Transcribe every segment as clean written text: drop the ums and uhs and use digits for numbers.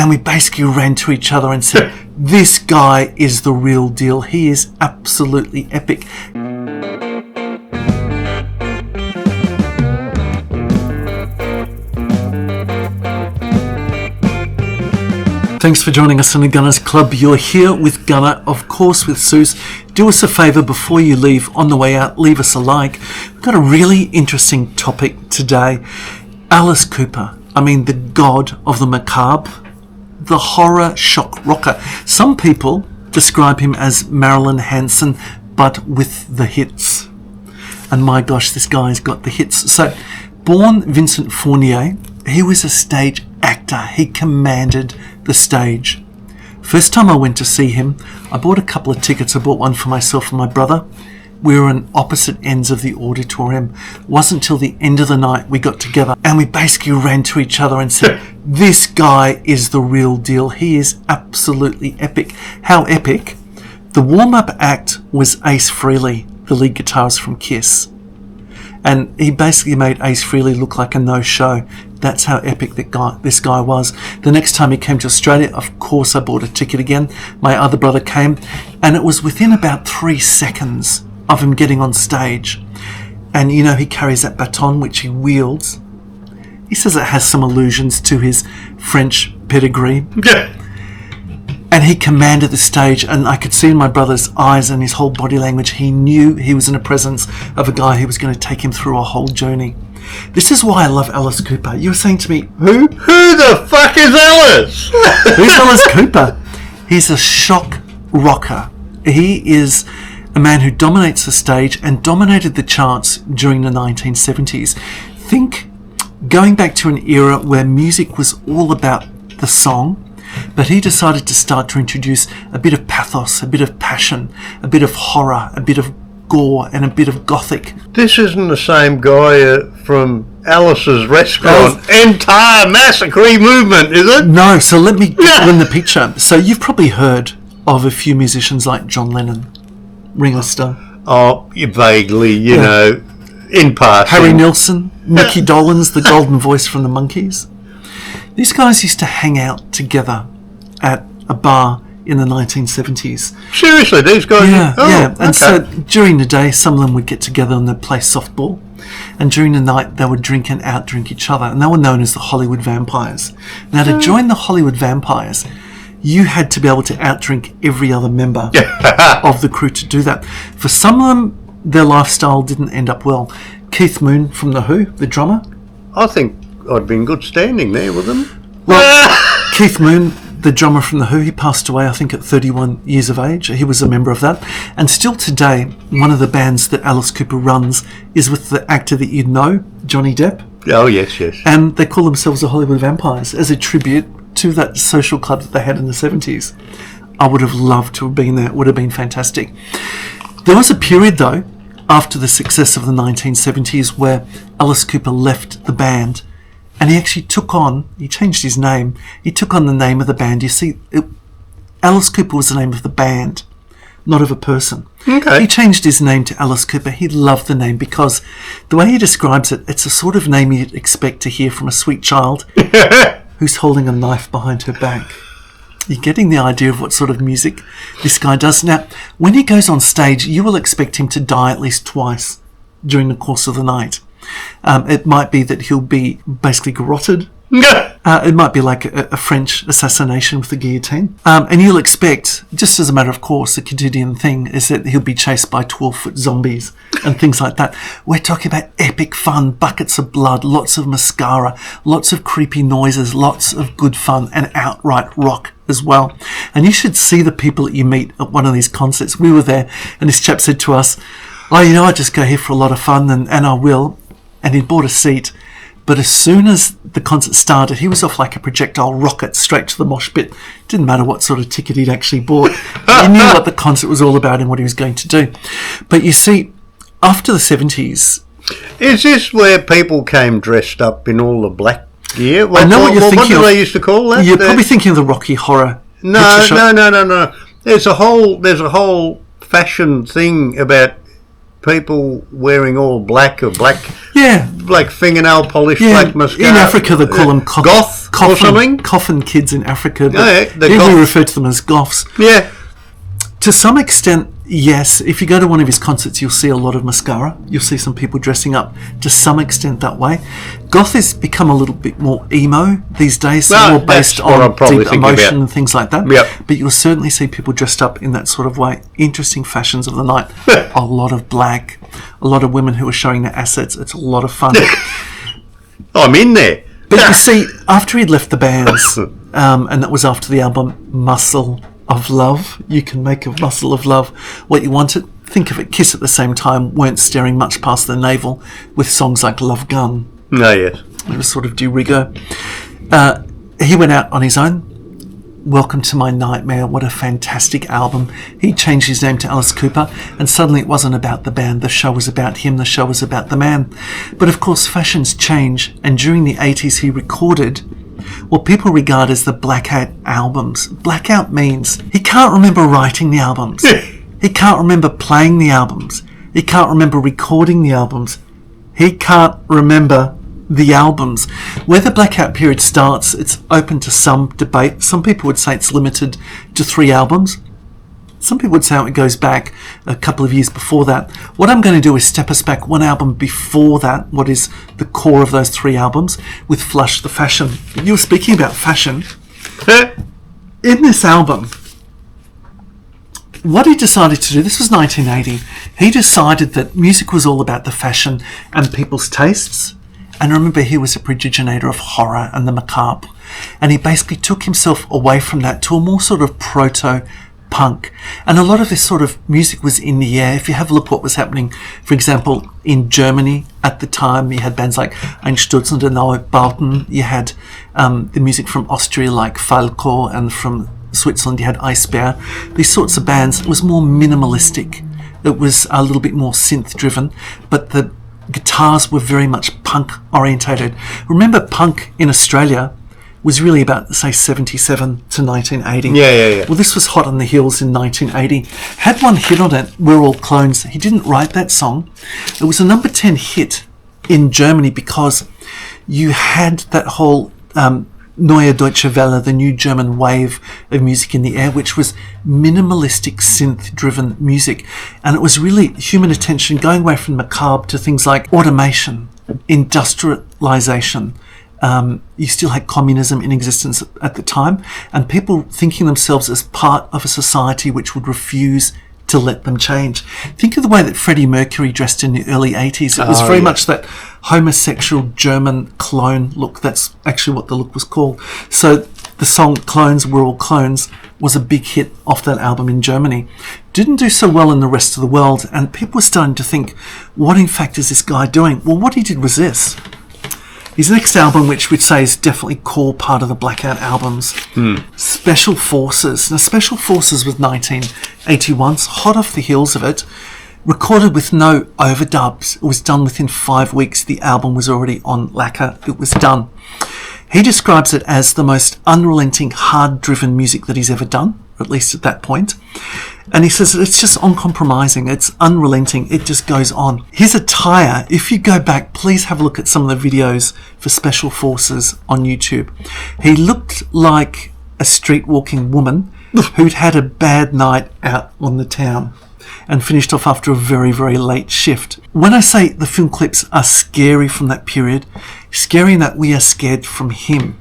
And we basically ran to each other and said, this guy is the real deal. He is absolutely epic. Thanks for joining us on the Gunners Club. You're here with Gunner, of course, with Soos. Do us a favour before you leave. On the way out, leave us a like. We've got a really interesting topic today. Alice Cooper, the god of the macabre, the horror shock rocker. Some people describe him as Marilyn Manson, but with the hits. And my gosh, this guy's got the hits. So, born Vincent Fournier, he was a stage actor. He commanded the stage. First time I went to see him, I bought a couple of tickets. I bought one for myself and my brother. We were on opposite ends of the auditorium. It wasn't until the end of the night we got together and we basically ran to each other and said, this guy is the real deal. He is absolutely epic. How epic? The warm-up act was Ace Frehley, the lead guitarist from Kiss. And he basically made Ace Frehley look like a no-show. That's how epic this guy was. The next time he came to Australia, of course, I bought a ticket again. My other brother came, and it was within about 3 seconds of him getting on stage. And, he carries that baton, which he wields. He says it has some allusions to his French pedigree. Yeah. And he commanded the stage, and I could see in my brother's eyes and his whole body language, he knew he was in the presence of a guy who was going to take him through a whole journey. This is why I love Alice Cooper. You were saying to me, who? Who the fuck is Alice? Who's Alice Cooper? He's a shock rocker. He is a man who dominates the stage and dominated the charts during the 1970s. Think going back to an era where music was all about the song, but he decided to start to introduce a bit of pathos, a bit of passion, a bit of horror, a bit of gore, and a bit of gothic. This isn't the same guy from Alice's Restaurant entire massacre movement, is it? No, so let me win the picture. So you've probably heard of a few musicians like John Lennon, Ringo Starr. Oh, vaguely, you know, in passing. Harry Nilsson, Mickey Dolenz, the golden voice from the Monkees. These guys used to hang out together at a bar in the 1970s. Seriously, these guys? Yeah. And so during the day, some of them would get together and they'd play softball. And during the night, they would drink and outdrink each other. And they were known as the Hollywood Vampires. Now, to join the Hollywood Vampires, you had to be able to outdrink every other member of the crew to do that. For some of them, their lifestyle didn't end up well. Keith Moon from The Who, the drummer. I think I'd be in good standing there with them. Well, Keith Moon, the drummer from The Who, he passed away, I think, at 31 years of age. He was a member of that. And still today, one of the bands that Alice Cooper runs is with the actor that you know, Johnny Depp. Oh, yes. And they call themselves the Hollywood Vampires as a tribute to that social club that they had in the 70s. I would have loved to have been there. It would have been fantastic. There was a period, though, after the success of the 1970s where Alice Cooper left the band. And he actually he changed his name. He took on the name of the band. You see, Alice Cooper was the name of the band, not of a person. Okay. He changed his name to Alice Cooper. He loved the name because the way he describes it, it's a sort of name you'd expect to hear from a sweet child who's holding a knife behind her back. You're getting the idea of what sort of music this guy does. Now, when he goes on stage, you will expect him to die at least twice during the course of the night. It might be that he'll be basically garroted. It might be like a French assassination with the guillotine. And you'll expect, just as a matter of course, the quotidian thing is that he'll be chased by 12-foot zombies and things like that. We're talking about epic fun, buckets of blood, lots of mascara, lots of creepy noises, lots of good fun, and outright rock as well. And you should see the people that you meet at one of these concerts. We were there, and this chap said to us, I just go here for a lot of fun, and I will. And he'd bought a seat. But as soon as the concert started, he was off like a projectile rocket straight to the mosh pit. Didn't matter what sort of ticket he'd actually bought. He knew what the concert was all about and what he was going to do. But you see, after the 70s... Is this where people came dressed up in all the black gear? I know what you're thinking of. What do they used to call that? You're probably thinking of the Rocky Horror. No. There's a whole fashion thing about people wearing all black or black fingernail polish, black mascara. In Africa, they call them goth or something. Coffin kids in Africa. But here we refer to them as goths. Yeah. To some extent, yes. If you go to one of his concerts, you'll see a lot of mascara. You'll see some people dressing up to some extent that way. Goth has become a little bit more emo these days, more based on deep emotion and things like that. Yep. But you'll certainly see people dressed up in that sort of way. Interesting fashions of the night. A lot of black. A lot of women who are showing their assets. It's a lot of fun. I'm in there. But you see, after he'd left the bands, and that was after the album Muscle of Love, you can make of Muscle of Love what you wanted. Think of it, Kiss at the same time weren't staring much past the navel with songs like Love Gun. Oh, yes. It was sort of de rigueur. He went out on his own. Welcome to My Nightmare. What a fantastic album. He changed his name to Alice Cooper, and suddenly it wasn't about the band. The show was about him. The show was about the man. But of course, fashions change, and during the 80s he recorded what people regard as the blackout albums. Blackout means he can't remember writing the albums. He can't remember playing the albums. He can't remember recording the albums. He can't remember the albums. Where the blackout period starts, it's open to some debate. Some people would say it's limited to 3 albums. Some people would say it goes back a couple of years before that. What I'm going to do is step us back one album before that, what is the core of those 3 albums, with Flush the Fashion. You were speaking about fashion. In this album, what he decided to do, this was 1980, he decided that music was all about the fashion and people's tastes. And remember, he was a progenitor of horror and the macabre. And he basically took himself away from that to a more sort of proto-punk. And a lot of this sort of music was in the air. If you have a look what was happening, for example, in Germany at the time, you had bands like Einstürzende Neubauten. You had the music from Austria like Falco, and from Switzerland you had Eisbär. These sorts of bands. It was more minimalistic. It was a little bit more synth-driven. But the guitars were very much punk orientated. Remember, punk in Australia was really about, say, 77 to 1980. Yeah. Well, this was hot on the heels in 1980. Had one hit on it, We're All Clones. He didn't write that song. It was a number 10 hit in Germany because you had that whole Neue Deutsche Welle, the new German wave of music in the air, which was minimalistic synth-driven music. And it was really human attention going away from macabre to things like automation, industrialization. You still had communism in existence at the time, and people thinking themselves as part of a society which would refuse to let them change. Think of the way that Freddie Mercury dressed in the early 80s. It was very much that homosexual German clone look. That's actually what the look was called. So the song Clones, We're All Clones was a big hit off that album in Germany. Didn't do so well in the rest of the world, and people were starting to think, what in fact is this guy doing? Well, what he did was this. His next album, which we'd say is definitely core part of the Blackout albums, Special Forces. Now, Special Forces was 1981, hot off the heels of it, recorded with no overdubs. It was done within 5 weeks. The album was already on lacquer. It was done. He describes it as the most unrelenting, hard-driven music that he's ever done, or at least at that point. And he says it's just uncompromising, it's unrelenting, it just goes on. His attire, if you go back, please have a look at some of the videos for Special Forces on YouTube. He looked like a street-walking woman who'd had a bad night out on the town and finished off after a very, very late shift. When I say the film clips are scary from that period, scary in that we are scared from him,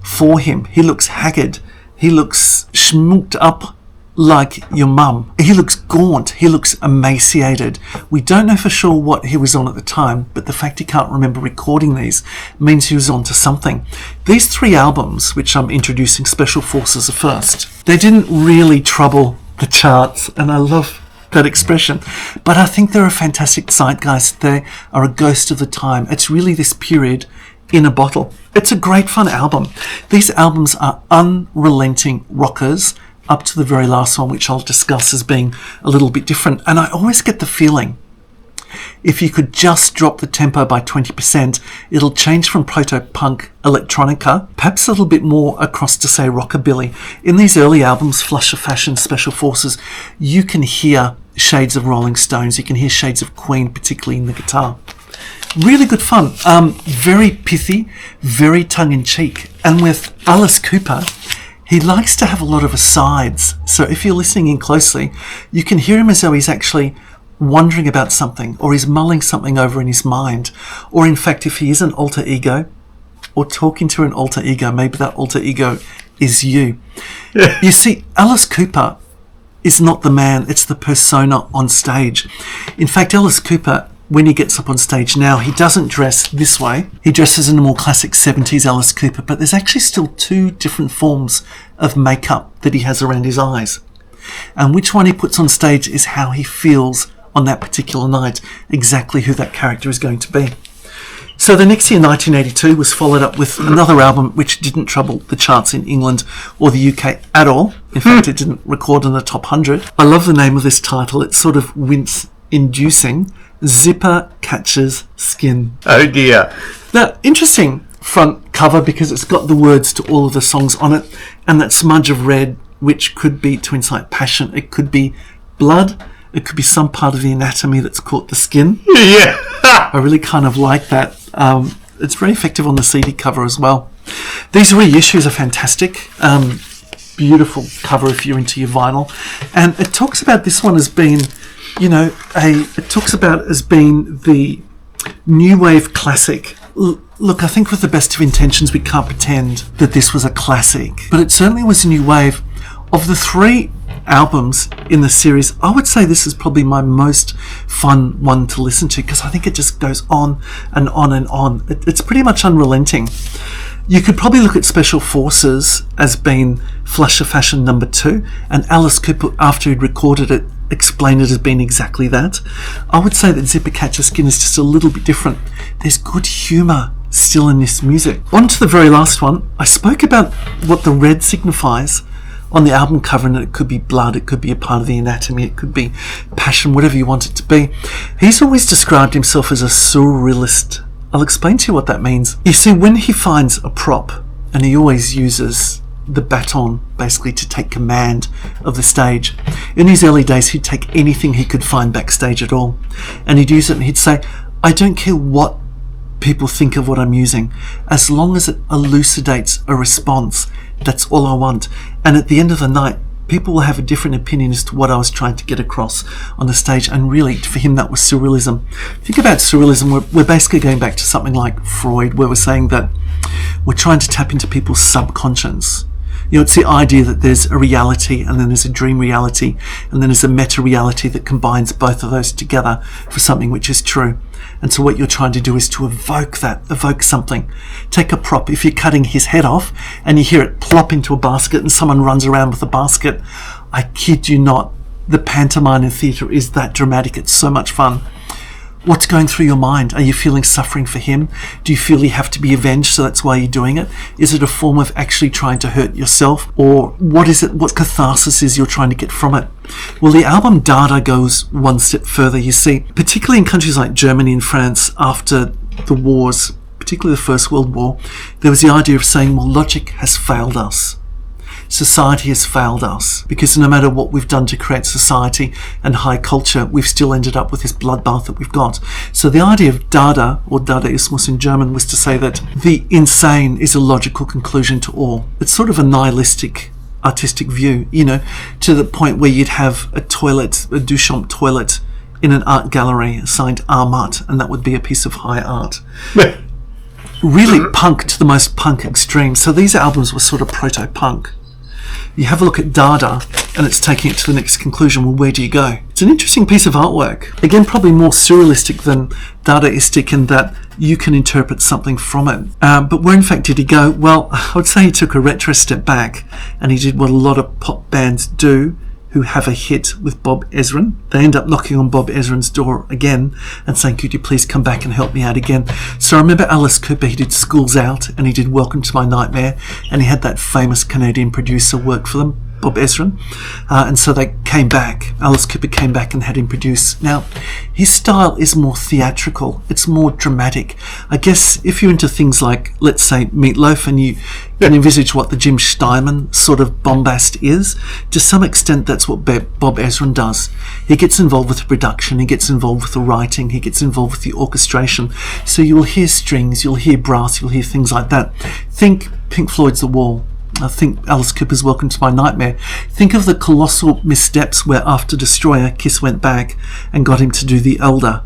for him. He looks haggard. He looks schmooked up like your mum. He looks gaunt. He looks emaciated. We don't know for sure what he was on at the time, but the fact he can't remember recording these means he was on to something. These 3 albums, which I'm introducing, Special Forces are first, they didn't really trouble the charts, and I love that expression, but I think they're a fantastic zeitgeist. They are a ghost of the time. It's really this period in a bottle. It's a great fun album. These albums are unrelenting rockers up to the very last one, which I'll discuss as being a little bit different. And I always get the feeling if you could just drop the tempo by 20%, it'll change from proto-punk electronica, perhaps a little bit more across to, say, rockabilly. In these early albums, Flush of Fashion, Special Forces, you can hear shades of Rolling Stones. You can hear shades of Queen, particularly in the guitar. Really good fun. Very pithy, very tongue-in-cheek. And with Alice Cooper, he likes to have a lot of asides. So if you're listening in closely, you can hear him as though he's actually wondering about something, or he's mulling something over in his mind. Or in fact, if he is an alter ego, or talking to an alter ego, maybe that alter ego is you. Yeah. You see, Alice Cooper is not the man, it's the persona on stage. In fact, Alice Cooper, when he gets up on stage now, he doesn't dress this way. He dresses in a more classic 70s Alice Cooper, but there's actually still two different forms of makeup that he has around his eyes. And which one he puts on stage is how he feels on that particular night, exactly who that character is going to be. So the next year, 1982, was followed up with another album which didn't trouble the charts in England or the UK at all. In fact, it didn't record in the top 100. I love the name of this title. It's sort of wince-inducing. Zipper Catches Skin. Oh dear. Now, interesting front cover because it's got the words to all of the songs on it, and that smudge of red, which could be to incite passion. It could be blood. It could be some part of the anatomy that's caught the skin. Yeah. I really kind of like that. It's very effective on the CD cover as well. These reissues are fantastic. Beautiful cover if you're into your vinyl. And it talks about this one as being, it talks about as being the new wave classic. Look, I think with the best of intentions, we can't pretend that this was a classic, but it certainly was a new wave. Of the three albums in the series, I would say this is probably my most fun one to listen to because I think it just goes on and on and on. It's pretty much unrelenting. You could probably look at Special Forces as being Flush of Fashion number 2, and Alice Cooper, after he'd recorded it, explained it as being exactly that. I would say that Zipper Catches Skin is just a little bit different. There's good humour still in this music. On to the very last one. I spoke about what the red signifies on the album cover, and it could be blood, it could be a part of the anatomy, it could be passion, whatever you want it to be. He's always described himself as a surrealist. I'll explain to you what that means. You see, when he finds a prop, and he always uses the baton basically to take command of the stage. In his early days, he'd take anything he could find backstage at all, and he'd use it and he'd say, I don't care what people think of what I'm using, as long as it elucidates a response, that's all I want. And at the end of the night, people will have a different opinion as to what I was trying to get across on the stage. And really, for him, that was surrealism. Think about surrealism. We're basically going back to something like Freud, where we're saying that we're trying to tap into people's subconscious. It's the idea that there's a reality and then there's a dream reality and then there's a meta reality that combines both of those together for something which is true. And so what you're trying to do is to evoke something. Take a prop. If you're cutting his head off and you hear it plop into a basket and someone runs around with a basket, I kid you not, the pantomime in theatre is that dramatic. It's so much fun. What's going through your mind? Are you feeling suffering for him? Do you feel you have to be avenged, so that's why you're doing it? Is it a form of actually trying to hurt yourself? Or what is it? What catharsis is you're trying to get from it? Well, the album Dada goes one step further, you see. Particularly in countries like Germany and France after the wars, particularly the First World War, there was the idea of saying, well, logic has failed us. Society has failed us, because no matter what we've done to create society and high culture, we've still ended up with this bloodbath that we've got. So the idea of Dada, or Dadaismus in German, was to say that the insane is a logical conclusion to all. It's sort of a nihilistic artistic view, to the point where you'd have a toilet, a Duchamp toilet, in an art gallery assigned Art, and that would be a piece of high art. Really punk to the most punk extreme. So these albums were sort of proto-punk. You have a look at Dada, and it's taking it to the next conclusion. Well, where do you go? It's an interesting piece of artwork. Again, probably more surrealistic than Dadaistic in that you can interpret something from it. But where in fact did he go? Well, I would say he took a retro step back, and he did what a lot of pop bands do who have a hit with Bob Ezrin. They end up knocking on Bob Ezrin's door again and saying, could you please come back and help me out again? So I remember Alice Cooper, he did Schools Out and he did Welcome to My Nightmare, and he had that famous Canadian producer work for them, Bob Ezrin, and so they came back. Alice Cooper came back and had him produce. Now, his style is more theatrical. It's more dramatic. I guess if you're into things like, let's say, Meatloaf, and you can envisage what the Jim Steinman sort of bombast is, to some extent that's what Bob Ezrin does. He gets involved with the production, he gets involved with the writing, he gets involved with the orchestration. So you'll hear strings, you'll hear brass, you'll hear things like that. Think Pink Floyd's The Wall. I think Alice Cooper's Welcome to My Nightmare. Think of the colossal missteps where after Destroyer, Kiss went back and got him to do The Elder.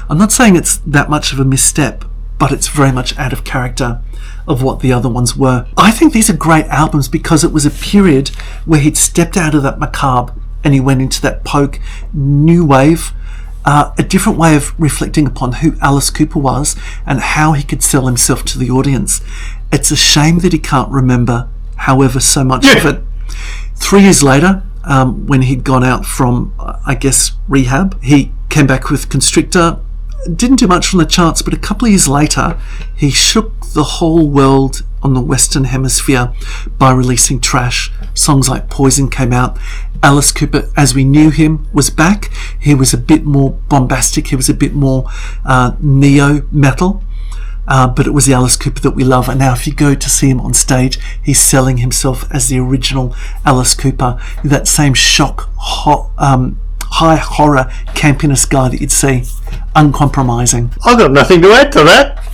I'm not saying it's that much of a misstep, but it's very much out of character of what the other ones were. I think these are great albums because it was a period where he'd stepped out of that macabre and he went into that folk new wave, a different way of reflecting upon who Alice Cooper was and how he could sell himself to the audience. It's a shame that he can't remember, however, so much of it. 3 years later, when he'd gone out from, I guess, rehab, he came back with Constrictor. Didn't do much from the charts, but a couple of years later, he shook the whole world on the Western Hemisphere by releasing Trash. Songs like Poison came out. Alice Cooper, as we knew him, was back. He was a bit more bombastic. He was a bit more neo-metal. But it was the Alice Cooper that we love. And now if you go to see him on stage, he's selling himself as the original Alice Cooper. That same shock, high horror campiness guy that you'd see. Uncompromising. I've got nothing to add to that.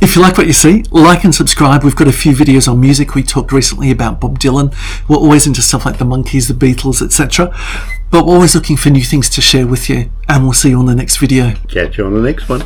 If you like what you see, like and subscribe. We've got a few videos on music. We talked recently about Bob Dylan. We're always into stuff like the Monkees, the Beatles, etc. But we're always looking for new things to share with you. And we'll see you on the next video. Catch you on the next one.